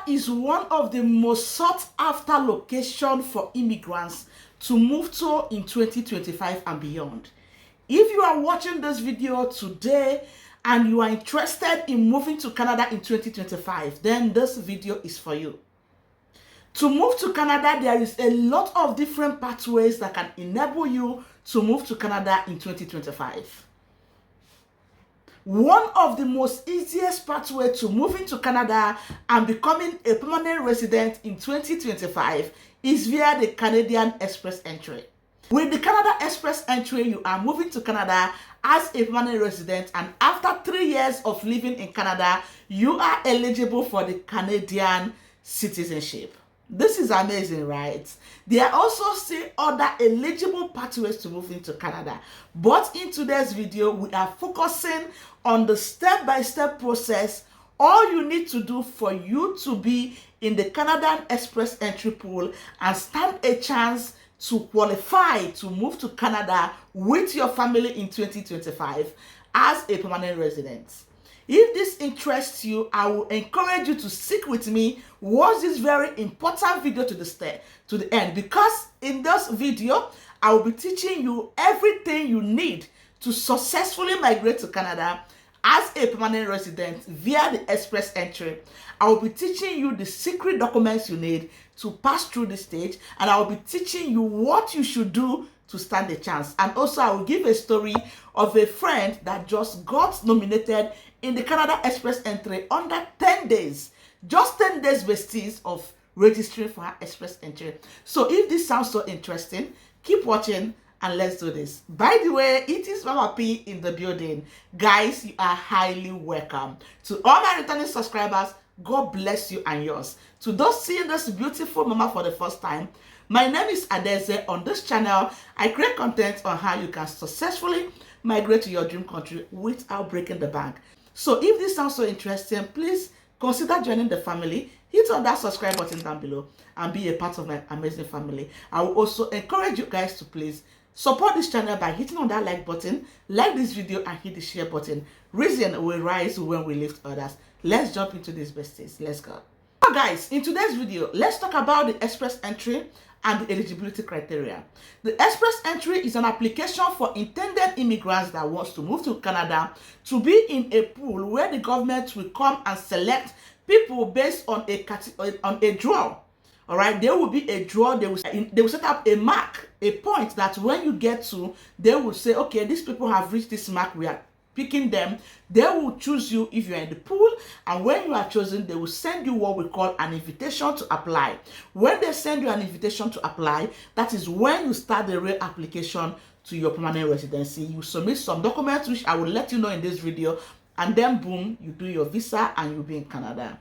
is one of the most sought after locations for immigrants to move to in 2025 and beyond. If you are watching this video today and you are interested in moving to Canada in 2025, then this video is for you. To move to Canada, there is a lot of different pathways that can enable you to move to Canada in 2025. One of the most easiest pathways to moving to Canada and becoming a permanent resident in 2025 is via the Canadian Express Entry. With the Canada Express Entry, you are moving to Canada as a permanent resident, and after 3 years of living in Canada, you are eligible for the Canadian citizenship. This is amazing, right? There are also still other eligible pathways to move into Canada. But in today's video, we are focusing on the step-by-step process. All you need to do for you to be in the Canadian Express Entry pool and stand a chance to qualify to move to Canada with your family in 2025 as a permanent resident. If this interests you, I will encourage you to stick with me, watch this very important video to the end, because in this video, I will be teaching you everything you need to successfully migrate to Canada as a permanent resident via the Express Entry. I will be teaching you the secret documents you need to pass through this stage, and I will be teaching you what you should do to stand a chance. And also, I will give a story of a friend that just got nominated in the Canada Express Entry under 10 days. Just 10 days besties of registering for her Express Entry. So if this sounds so interesting, keep watching and let's do this. By the way, it is Mama P in the building. Guys, you are highly welcome. To all my returning subscribers, God bless you and yours. To those seeing this beautiful mama for the first time, my name is Adeze. On this channel, I create content on how you can successfully migrate to your dream country without breaking the bank. So if this sounds so interesting, please consider joining the family. Hit on that subscribe button down below and be a part of my amazing family. I will also encourage you guys to please support this channel by hitting on that like button, like this video, and hit the share button. Reason will rise when we lift others. Let's jump into these besties. Let's go. Now guys, in today's video, let's talk about the Express Entry and the eligibility criteria. The Express Entry is an application for intended immigrants that wants to move to Canada to be in a pool where the government will come and select people based on a draw. All right, there will be a draw. They will set up a mark, a point that when you get to, they will say, okay, these people have reached this mark. We are picking them. They will choose you if you're in the pool, and when you are chosen, they will send you what we call an invitation to apply. When they send you an invitation to apply, that is when you start the real application to your permanent residency. You submit some documents, which I will let you know in this video, and then boom, you do your visa and you'll be in Canada.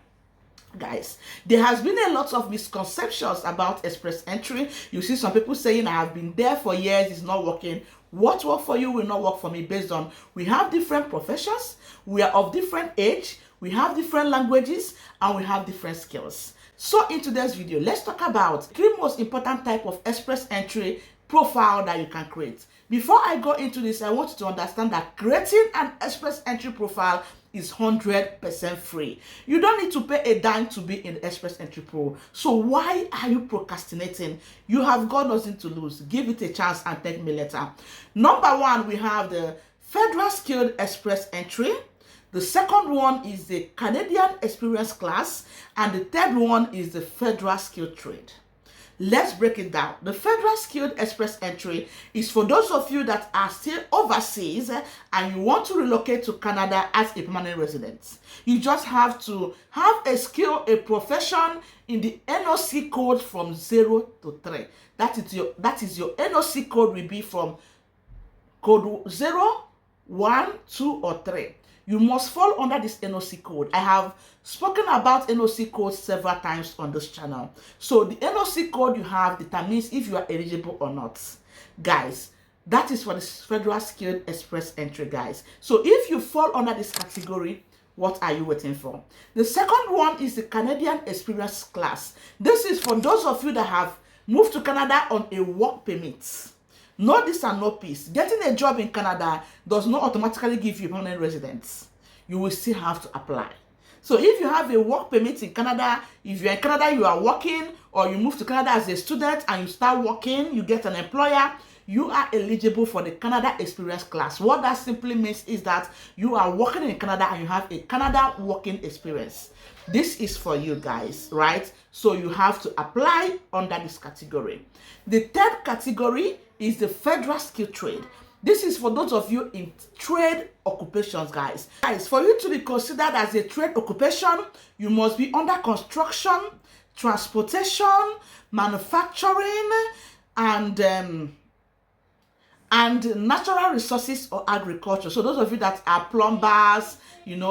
Guys, there has been a lot of misconceptions about Express Entry. You see some people saying, I have been there for years, it's not working. What works for you will not work for me, based on we have different professions, we are of different age, we have different languages, and we have different skills. So in today's video, let's talk about 3 most important type of Express Entry profile that you can create. Before I go into this, I want you to understand that creating an Express Entry profile is 100% free. You don't need to pay a dime to be in the Express Entry pool. So why are you procrastinating? You have got nothing to lose. Give it a chance and thank me later. Number 1, we have the Federal Skilled Express Entry. The second one is the Canadian Experience Class, and the third one is the Federal Skilled Trade. Let's break it down. The Federal Skilled Express Entry is for those of you that are still overseas and you want to relocate to Canada as a permanent resident. You just have to have a skill, a profession in the NOC code from 0 to 3. That is your NOC code will be from code 0, 1, 2, or 3. You must fall under this NOC code. I have spoken about NOC code several times on this channel. So the NOC code you have determines if you are eligible or not. Guys, that is for the Federal Skilled Express Entry, guys. So if you fall under this category, what are you waiting for? The second one is the Canadian Experience Class. This is for those of you that have moved to Canada on a work permit. No this and no peace. Getting a job in Canada does not automatically give you permanent residence. You will still have to apply. So if you have a work permit in Canada, if you're in Canada, you are working, or you move to Canada as a student and you start working, you get an employer, you are eligible for the Canada Experience class. What that simply means is that you are working in Canada and you have a Canada working experience. This is for you guys, right? So you have to apply under this category. The third category is the federal skill trade. This is for those of you in trade occupations, guys. Guys, for you to be considered as a trade occupation, you must be under construction, transportation, manufacturing, and natural resources or agriculture. So those of you that are plumbers,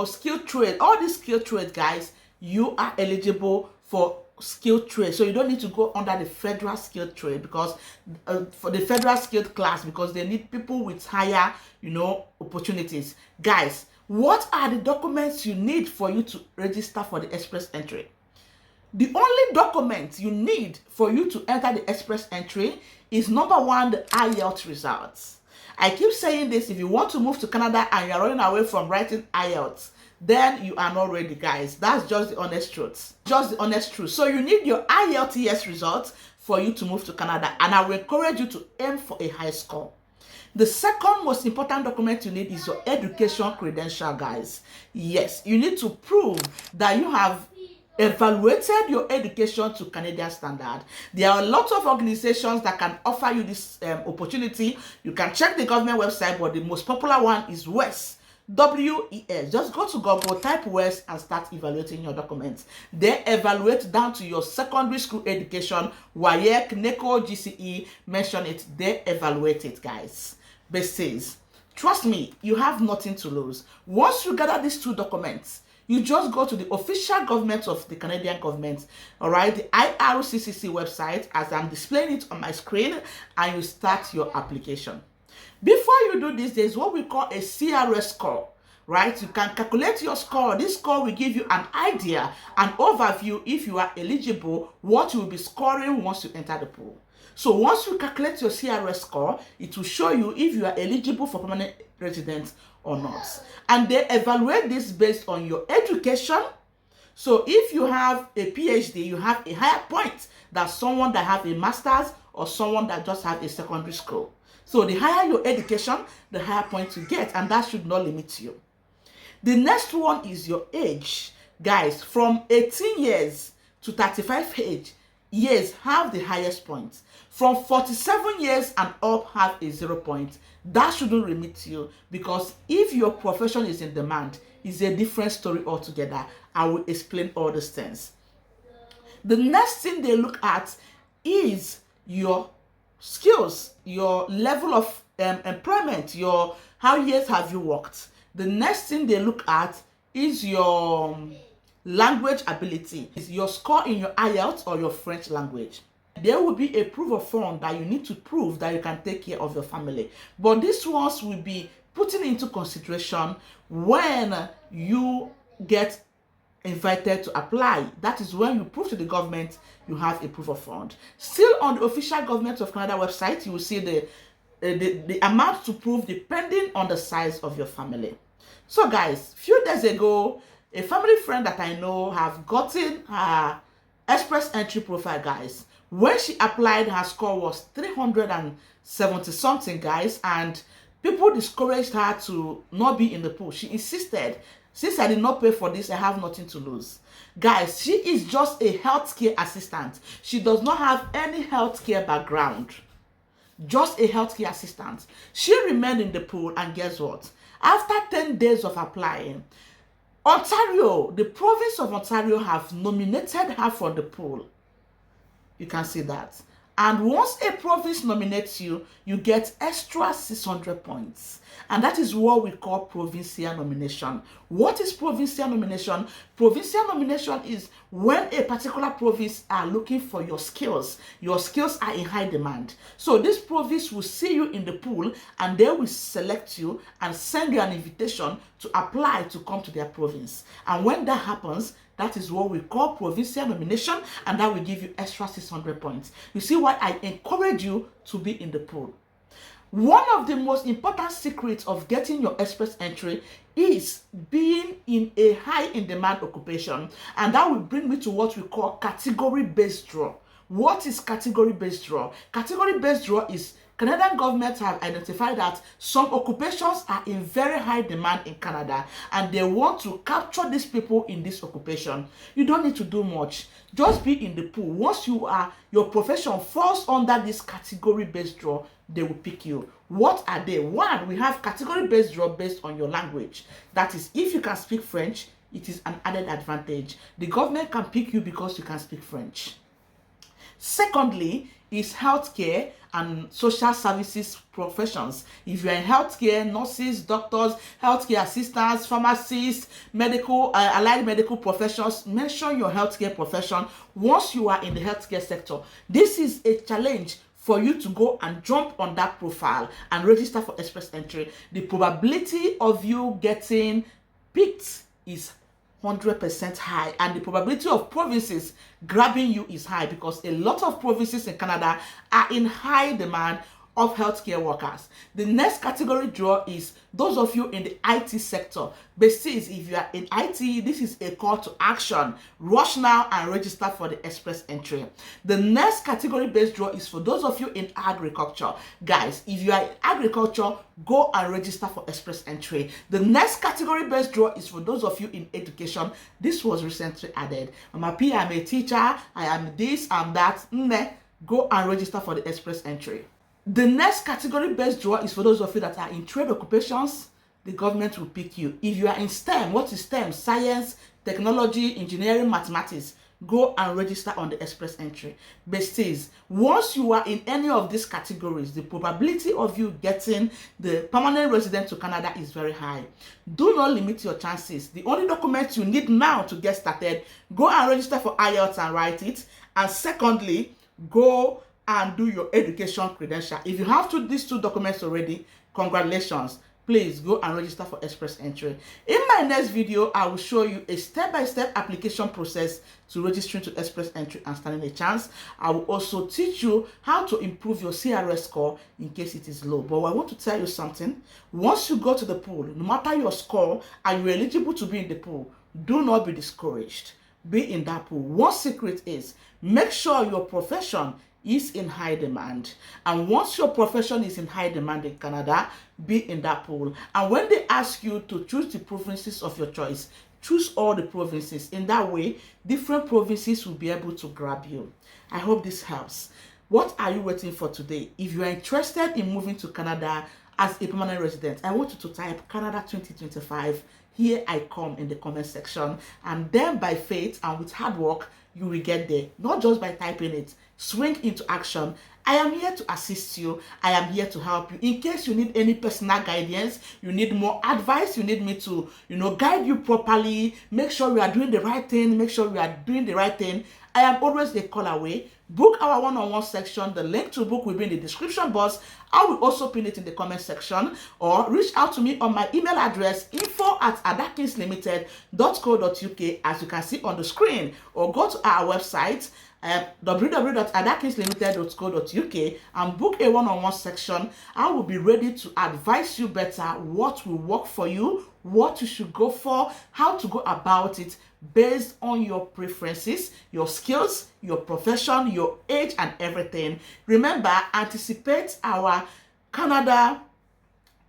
skilled trade, all these skilled trade, guys, you are eligible for skilled trade. So you don't need to go under the federal skilled trade because for the federal skilled class, because they need people with higher opportunities. Guys, what are the documents you need for you to register for the express entry? The only document you need for you to enter the express entry is number one, the IELTS results. I keep saying this: if you want to move to Canada and you're running away from writing IELTS, then you are not ready, guys. That's just the honest truth. Just the honest truth. So you need your IELTS results for you to move to Canada, and I will encourage you to aim for a high score. The second most important document you need is your education credential, guys. Yes, you need to prove that you have evaluated your education to Canadian standard. There are a lot of organizations that can offer you this opportunity. You can check the government website, but the most popular one is WES. WES. Just go to Google, type WES, and start evaluating your documents. They evaluate down to your secondary school education, WAEC, NECO, GCE, mention it. They evaluate it, guys. Basis. Trust me, you have nothing to lose. Once you gather these two documents, you just go to the official government of the Canadian government, all right, the IRCCC website, as I'm displaying it on my screen, and you start your application. Before you do this, there's what we call a CRS score, right? You can calculate your score. This score will give you an idea, an overview, if you are eligible, what you will be scoring once you enter the pool. So once you calculate your CRS score, it will show you if you are eligible for permanent residence or not. And they evaluate this based on your education. So if you have a PhD, you have a higher point than someone that have a master's or someone that just have a secondary school. So the higher your education, the higher points you get, and that should not limit you. The next one is your age. Guys, from 18 years to 35 years have the highest points. From 47 years and up have a 0 point. That shouldn't limit you, because if your profession is in demand, it's a different story altogether. I will explain all these things. The next thing they look at is your skills, your level of employment, how years have you worked. The next thing they look at is your language ability, is your score in your IELTS or your French language. There will be a proof of fund that you need to prove that you can take care of your family. But these ones will be putting into consideration when you get invited to apply. That is when you prove to the government you have a proof of fund. Still on the official government of Canada website, you will see the amount to prove depending on the size of your family. So guys, a few days ago, a family friend that I know have gotten her express entry profile, guys. When she applied, her score was 370 something, guys, and people discouraged her to not be in the pool. She insisted, since I did not pay for this, I have nothing to lose. Guys, she is just a healthcare assistant. She does not have any healthcare background. Just a healthcare assistant. She remained in the pool, and guess what? After 10 days of applying, Ontario, the province of Ontario, have nominated her for the pool. You can see that. And once a province nominates you, you get extra 600 points. And that is what we call provincial nomination. What is provincial nomination? Provincial nomination is when a particular province are looking for your skills. Your skills are in high demand. So this province will see you in the pool, and they will select you and send you an invitation to apply to come to their province. And when that happens, that is what we call provincial nomination, and that will give you extra 600 points. You see why I encourage you to be in the pool. One of the most important secrets of getting your express entry is being in a high in demand occupation, and that will bring me to what we call category based draw. What is category based draw? Category based draw is Canadian government have identified that some occupations are in very high demand in Canada, and they want to capture these people in this occupation. You don't need to do much. Just be in the pool. Once your profession falls under this category based draw, they will pick you. What are they? One, we have category based draw based on your language. That is, if you can speak French, it is an added advantage. The government can pick you because you can speak French. Secondly, is healthcare and social services professions. If you're in healthcare, nurses, doctors, healthcare assistants, pharmacists, allied medical professions, mention your healthcare profession once you are in the healthcare sector. This is a challenge for you to go and jump on that profile and register for express entry. The probability of you getting picked is 100% high, and the probability of provinces grabbing you is high because a lot of provinces in Canada are in high demand of healthcare workers. The next category draw is those of you in the IT sector. Besides, if you are in IT, this is a call to action. Rush now and register for the express entry. The next category based draw is for those of you in agriculture. Guys, if you are in agriculture, go and register for express entry. The next category based draw is for those of you in education. This was recently added. Mama P, I'm a teacher, I am this, I'm that. Go and register for the express entry. The next category based draw is for those of you that are in trade occupations. The government will pick you. If you are in STEM, what is STEM? Science, technology, engineering, mathematics. Go and register on the express entry. Besties, once you are in any of these categories, the probability of you getting the permanent resident to Canada is very high. Do not limit your chances. The only documents you need now to get started, go and register for IELTS and write it. And secondly, go and do your education credential. If you have these two documents already, congratulations. Please go and register for express entry. In my next video, I will show you a step-by-step application process to registering to express entry and standing a chance. I will also teach you how to improve your CRS score in case it is low. But I want to tell you something. Once you go to the pool, no matter your score and you're eligible to be in the pool, do not be discouraged. Be in that pool. One secret is make sure your profession is in high demand, and once your profession is in high demand in Canada, be in that pool. And when they ask you to choose the provinces of your choice, choose all the provinces. In that way, different provinces will be able to grab you. I hope this helps. What are you waiting for today? If you are interested in moving to Canada as a permanent resident, I want you to type Canada 2025. Here I come in the comment section, and then by faith and with hard work, you will get there. Not just by typing it. Swing into action. I am here to assist you. I am here to help you. In case you need any personal guidance, you need more advice, you need me to, guide you properly, make sure we are doing the right thing, I am always a call away. Book our one-on-one section. The link to book will be in the description box. I will also pin it in the comment section, or reach out to me on my email address info@adakinslimited.co.uk, as you can see on the screen, or go to our website www.adakinslimited.co.uk and book a one-on-one section. I will be ready to advise you better what will work for you, what you should go for, how to go about it based on your preferences, your skills, your profession, your age, and everything. Remember, anticipate our Canada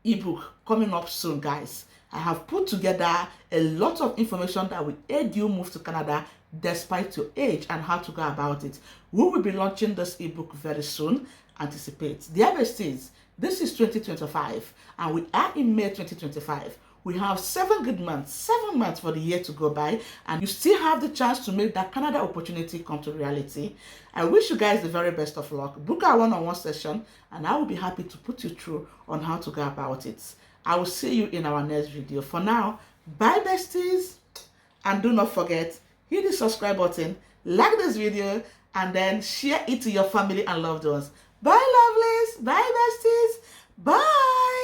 ebook coming up soon, guys. I have put together a lot of information that will aid you move to Canada despite your age and how to go about it. We will be launching this ebook very soon. Anticipate. Dear besties, this is 2025 and we are in May 2025. We have 7 good months, 7 months for the year to go by, and you still have the chance to make that Canada opportunity come to reality. I wish you guys the very best of luck. Book our one-on-one session, and I will be happy to put you through on how to go about it. I will see you in our next video. For now, bye besties, and do not forget, hit the subscribe button, like this video, and then share it to your family and loved ones. Bye lovelies, bye besties, bye.